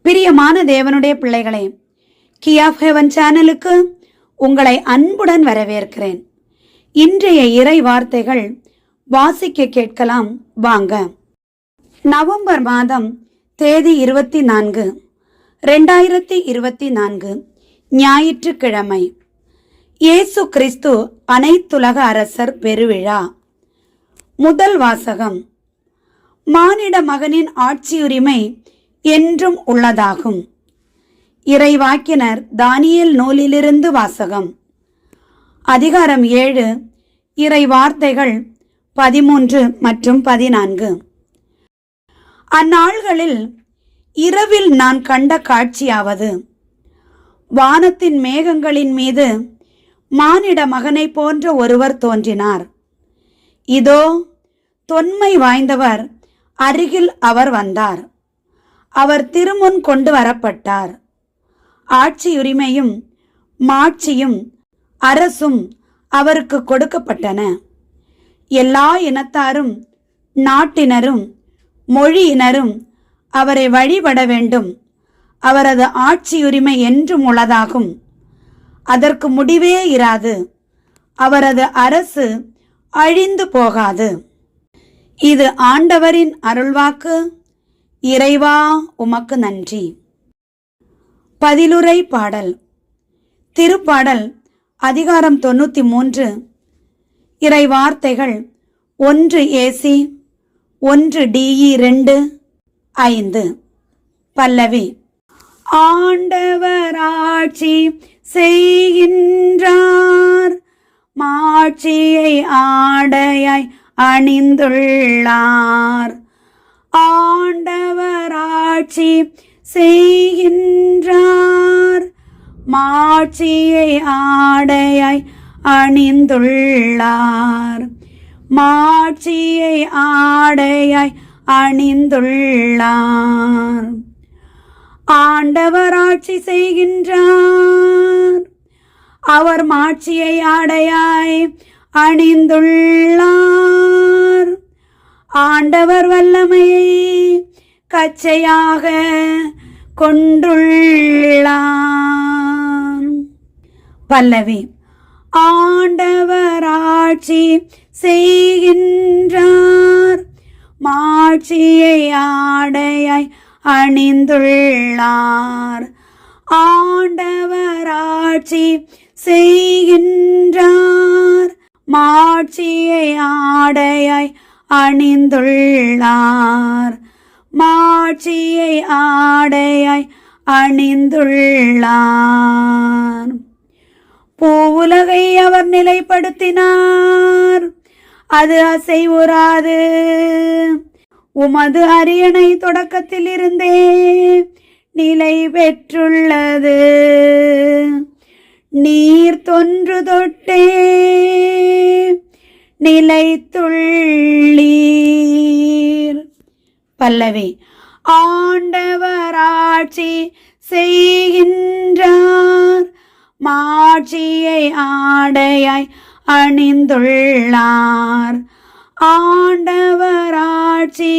பிரியமான தேவனுடைய பிள்ளைகளே, கீ ஆஃப் ஹெவன் சேனலுக்கு உங்களை அன்புடன் வரவேற்கிறேன். இன்றைய இறை வார்த்தைகள் வாசிக்க கேட்கலாம் வாங்க. நவம்பர் மாதம் தேதி 24, 2024 ஞாயிற்றுக்கிழமை. இயேசு கிறிஸ்து அனைத்துலக அரசர் பெருவிழா. முதல் வாசகம். மானிட மகனின் ஆட்சியுரிமை என்றும் உள்ளதாகும். இறைவாக்கினர் தானியேல் நூலிலிருந்து வாசகம். அதிகாரம் 7, இறை வார்த்தைகள் 13 மற்றும் 14. அந்நாள்களில் இரவில் நான் கண்ட காட்சியாவது, வானத்தின் மேகங்களின் மீது மானிட மகனை போன்ற ஒருவர் தோன்றினார். இதோ தொன்மை வாய்ந்தவர் அருகில் அவர் வந்தார். அவர் திருமுன் கொண்டு வரப்பட்டார். ஆட்சியுரிமையும் மாட்சியும் அரசும் அவருக்கு கொடுக்கப்பட்டன. எல்லா இனத்தாரும் நாட்டினரும் மொழியினரும் அவரை வழிபட வேண்டும். அவரது ஆட்சியுரிமை என்றும் உள்ளதாகும். அதற்கு முடிவே இராது. அவரது அரசு அழிந்து போகாது. இது ஆண்டவரின் அருள்வாக்கு. இறைவா, உமக்கு நன்றி. பதிலுரை பாடல். திருப்பாடல் அதிகாரம் 93, இறை வார்த்தைகள் 1 ஏசி 1 டிஇ 2, 5. பல்லவி. ஆண்டவர் ஆட்சி செய்கின்றார், மாட்சியை ஆடையாய் அணிந்துள்ளார். ஆண்டவர் ஆட்சி செய்கின்றார், மாட்சியை ஆடையாய் அணிந்துள்ளார். மாட்சியை ஆடையாய் அணிந்துள்ளார். ஆண்டவர் ஆட்சி செய்கின்றார், அவர் மாட்சியை ஆடையாய் அணிந்துள்ளார். ஆண்டவர் வல்லமையை கச்சையாக கொண்டுள்ளார். பல்லவி. ஆண்டவர் ஆட்சி செய்கின்றார், மாட்சியை ஆடையாய் அணிந்துள்ளார். ஆண்டவர் ஆட்சி செய்கின்றார், மாட்சியை ஆடையாய் அணிந்துள்ளார். மாட்சியை ஆடையாய் அணிந்துள்ளார். பூவுலகை அவர் நிலைப்படுத்தினார், அது அசைவுறாது. உமது அரியணை தொடக்கத்தில் இருந்தே நிலை பெற்றுள்ளது. நீர் தொன்று தொட்டே நிலைத்துள்ளீர். பல்லவி. ஆண்டவர் ஆட்சி செய்கின்றார், மாட்சியை ஆடையாய் அணிந்துள்ளார். ஆண்டவர் ஆட்சி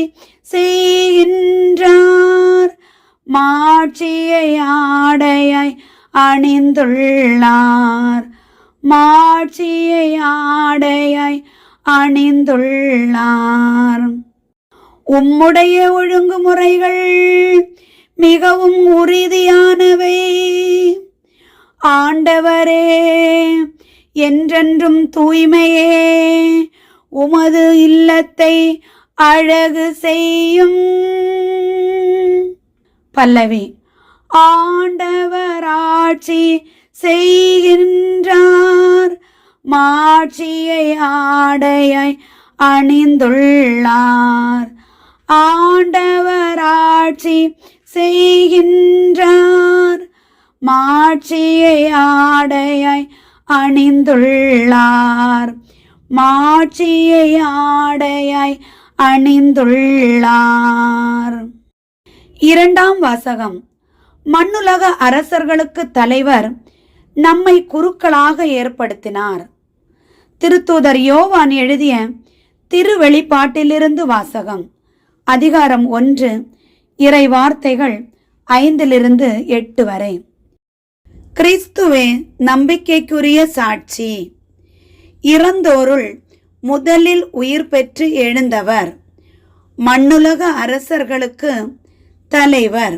செய்கின்றார், மாட்சியை ஆடையாய் அணிந்துள்ளார். மாட்சியை ஆடையாய் அணிந்துள்ளார். உம்முடைய ஒழுங்குமுறைகள் மிகவும் உறுதியானவை. ஆண்டவரே, என்றென்றும் தூய்மையே உமது இல்லத்தை அழகு செய்யும். பல்லவி. ஆண்டவர் ஆட்சி செய்கின்றார், மாட்சியை ஆடையாய் அணிந்துள்ளார். ஆண்டவர் ஆட்சி செய்கின்றார், மாட்சியை ஆடையாய் அணிந்துள்ளார். மாட்சியை ஆடையாய் அணிந்துள்ளார். இரண்டாம் வாசகம். மண்ணுலக அரசர்களுக்கு தலைவர் நம்மை குருக்களாக ஏற்படுத்தினார். திருத்தூதர் யோவான் எழுதிய திருவெளிப்பாட்டிலிருந்து வாசகம். அதிகாரம் 1, இறை வார்த்தைகள் 5-8 வரை. கிறிஸ்துவே நம்பிக்கைக்குரிய சாட்சி. இறந்தோருள் முதலில் உயிர் பெற்று எழுந்தவர். மண்ணுலக அரசர்களுக்கு தலைவர்.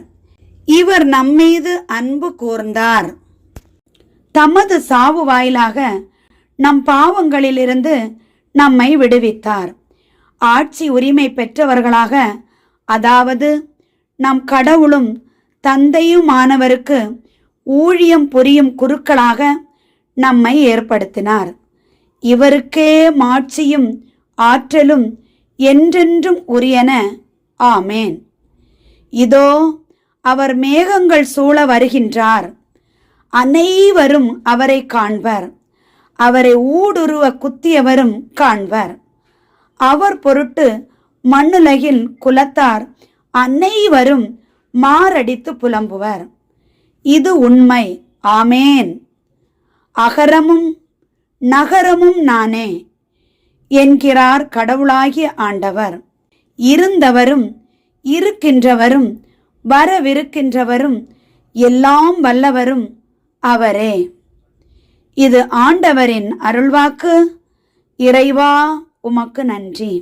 இவர் நம்மீது அன்பு கூர்ந்தார். தமது சாவு வாயிலாக நம் பாவங்களிலிருந்து நம்மை விடுவித்தார். ஆட்சி உரிமை பெற்றவர்களாக, அதாவது நம் கடவுளும் தந்தையுமானவருக்கு ஊழியம் புரியும் குருக்களாக நம்மை ஏற்படுத்தினார். இவருக்கே மாட்சியும் ஆற்றலும் என்றென்றும் உரியன. ஆமேன். இதோ அவர் மேகங்கள் சூழ வருகின்றார். அனைவரும் அவரை காண்பர். அவரை ஊடுருவ குத்தியவரும் காண்பர். அவர் பொருட்டு மண்ணுலகில் குலத்தார் அனைவரும் மாரடித்து புலம்புவர். இது உண்மை. ஆமேன். அகரமும் நகரமும் நானே என்கிறார் கடவுளாகிய ஆண்டவர். இருந்தவரும் இருக்கின்றவரும் வரவிருக்கின்றவரும் எல்லாம் வல்லவரும் அவரே. இது ஆண்டவரின் அருள்வாக்கு. இறைவா உமக்கு நன்றி.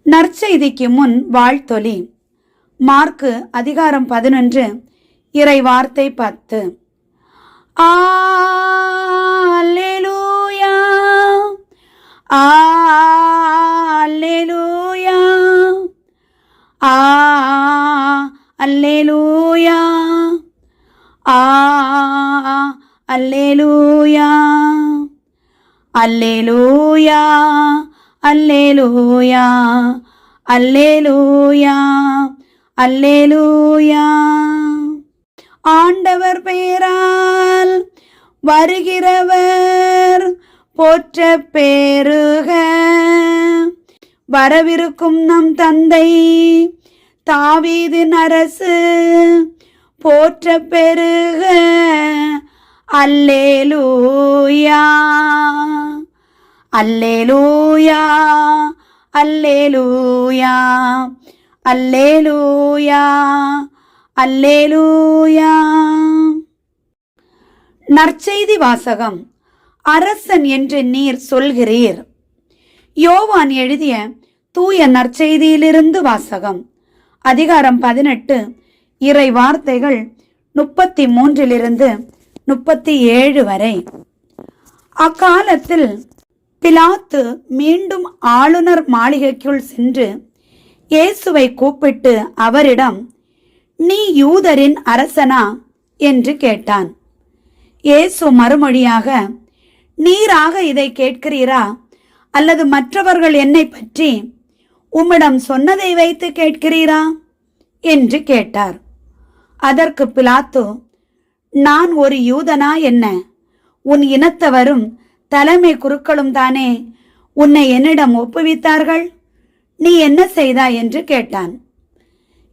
நற்செய்திக்கு முன் வாழ்த்தொலி. மார்க்கு அதிகாரம் 11 இறை வார்த்தை 10. அல்லேலூயா, அல்லேலூயா, அல்லேலூயா, அல்லேலூயா, அல்லேலூயா, அல்லேலூயா, அல்லேலூயா, அல்லேலூயா. ஆண்டவர் பெயரால் வருகிறவர் போற்ற பெறுக. வரவிருக்கும் நம் தந்தை தாவீதின் அரசு போற்ற பெறுக. அல்லேலூயா, அல்லேலூயா, அல்லேலூயா, அல்லேலூயா, அல்லேலூயா. நற்செய்தி வாசகம். அரசன் என்று நீர் சொல்கிறீர். யோவான் எழுதிய தூய நற்செய்தியிலிருந்து வாசகம். அதிகாரம் 18 இறை வார்த்தைகள் 33-37 வரை. அக்காலத்தில் பிலாத்து மீண்டும் ஆளுநர் மாளிகைக்குள் சென்று இயேசுவை கூப்பிட்டு அவரிடம், நீ யூதரின் அரசனா என்று கேட்டான். இயேசு மறுமொழியாக, நீராக இதை கேட்கிறீரா, அல்லது மற்றவர்கள் என்னை பற்றி உம்மிடம் சொன்னதை வைத்து கேட்கிறீரா என்று கேட்டார். அதற்கு பிலாத்து, நான் ஒரு யூதனா என்ன? உன் இனத்தவரும் தலைமை குருக்களும் தானே உன்னை என்னிடம் ஒப்புவித்தார்கள். நீ என்ன செய்தாய் என்று கேட்டான்.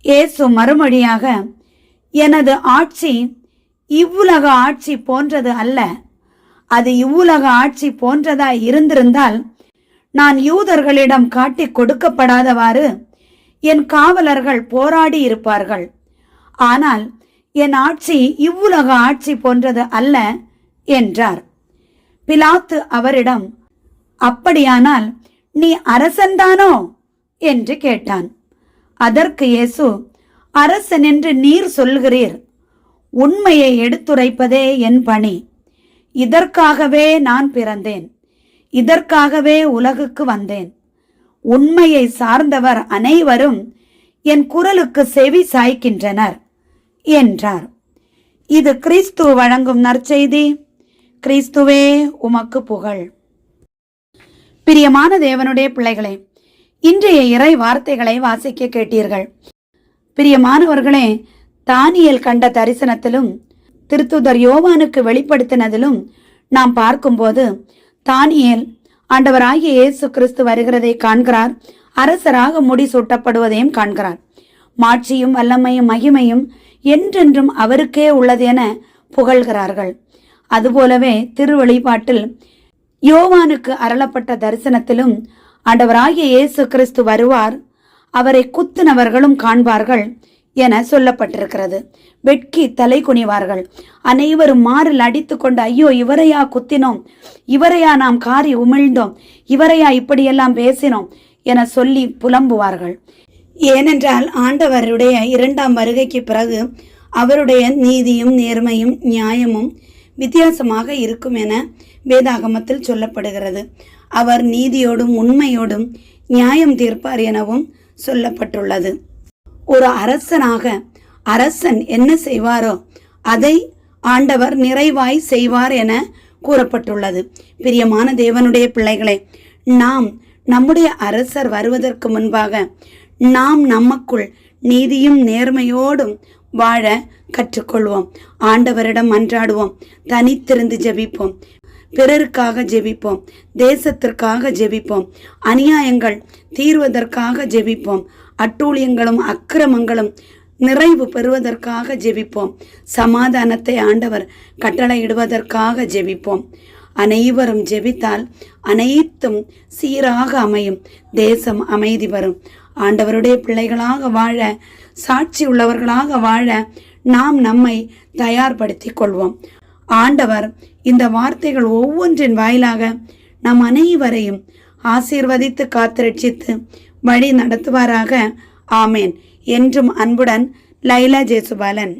இயேசு மறுமொழியாக, எனது ஆட்சி இவ்வுலக ஆட்சி போன்றது அல்ல. அது இவ்வுலக ஆட்சி போன்றதாய் இருந்திருந்தால் நான் யூதர்களிடம் காட்டி கொடுக்கப்படாதவாறு என் காவலர்கள் போராடி இருப்பார்கள். ஆனால் என் ஆட்சி இவ்வுலக ஆட்சி போன்றது அல்ல என்றார். பிலாத்து அவரிடம், அப்படியானால் நீ அரசன்தானோ என்று கேட்டான். அதற்கு இயேசு, அரசன் என்று நீர் சொல்கிறீர். உண்மையை எடுத்துரைப்பதே என் பணி. இதற்காகவே நான் பிறந்தேன். இதற்காகவே உலகுக்கு வந்தேன். உண்மையை சார்ந்தவர் அனைவரும் என் குரலுக்கு செவி சாய்க்கின்றனர் என்றார். இது கிறிஸ்து வழங்கும் நற்செய்தி. கிறிஸ்துவே உமக்கு புகழ். பிரியமான தேவனுடைய பிள்ளைகளே, இன்றைய இறை வார்த்தைகளை வாசிக்க கேட்டீர்கள். பிரியமானவர்களே, தானியேல் கண்ட தரிசனத்திலும் திருத்தூதர் யோவானுக்கு வெளிப்படுத்தினதிலும் நாம் பார்க்கும்போது, தானியேல் ஆண்டவராகிய இயேசு கிறிஸ்து வருகிறதை காண்கிறார். அரசராக முடிசூட்டப்படுவதையும் காண்கிறார். மாட்சியும் வல்லமையும் மகிமையும் என்றென்றும் அவருக்கே உள்ளது என புகழ்கிறார்கள். அதுபோலவே திருவெளிப்பாட்டில் யோவானுக்கு அருளப்பட்ட தரிசனத்திலும் ஆண்டவராகிய இயேசு கிறிஸ்து வருவார். அவரை குத்தினவர்களும் காண்பார்கள், என சொல்லப்பட்டிருக்கிறது. வெட்கி தலை குனிவார்கள். அனைவரும் மாறில் அடித்து கொண்டு, ஐயோ இவரையா குத்தினோம், இவரையா நாம் காரி உமிழ்ந்தோம், இவரையா இப்படியெல்லாம் பேசினோம் என சொல்லி புலம்புவார்கள். ஏனென்றால் ஆண்டவருடைய இரண்டாம் வருகைக்கு பிறகு அவருடைய நீதியும் நேர்மையும் நியாயமும் வித்தியாசமாக இருக்கும் என வேதாகமத்தில் சொல்லப்படுகிறது. அவர் நீதியோடும் உண்மையோடும் நியாயம் தீர்ப்பார் எனவும் சொல்லப்பட்டுள்ளது. ஒரு அரசனாக அரசன் என்ன செய்வாரோ அதை ஆண்டவர் நிறைவாய் செய்வார் என கூறப்பட்டுள்ளது. பிரியமான தேவனுடைய பிள்ளைகளே, நாம் நம்முடைய அரசர் வருவதற்கு முன்பாக நாம் நமக்குள் நீதியும் நேர்மையோடும் வாழ கற்றுக்கொள்வோம். ஆண்டவரிடம் மன்றாடுவோம், தனித்திருந்து ஜெபிப்போம், பிறருக்காக ஜெபிப்போம், தேசத்திற்காக ஜெபிப்போம், அநியாயங்கள் தீர்வதற்காக ஜெபிப்போம், அட்டூழியங்களும் அக்கிரமங்களும் நிறைவு பெறுவதற்காக ஜெபிப்போம், சமாதானத்தை ஆண்டவர் கட்டளையிடுவதற்காக ஜெபிப்போம். அனைவரும் ஜெபித்தால் அனைத்தும் சீராக அமையும், தேசம் அமைதி வரும். ஆண்டவருடைய பிள்ளைகளாக வாழ, சாட்சி உள்ளவர்களாக வாழ நாம் நம்மை தயார்படுத்திக் கொள்வோம். ஆண்டவர் இந்த வார்த்தைகள் ஒவ்வொன்றின் வாயிலாக நம் அனைவரையும் ஆசீர்வதித்து காத்து வழி நடத்துவாராக. ஆமேன். என்றும் அன்புடன் லைலா ஜேசுபாலன்.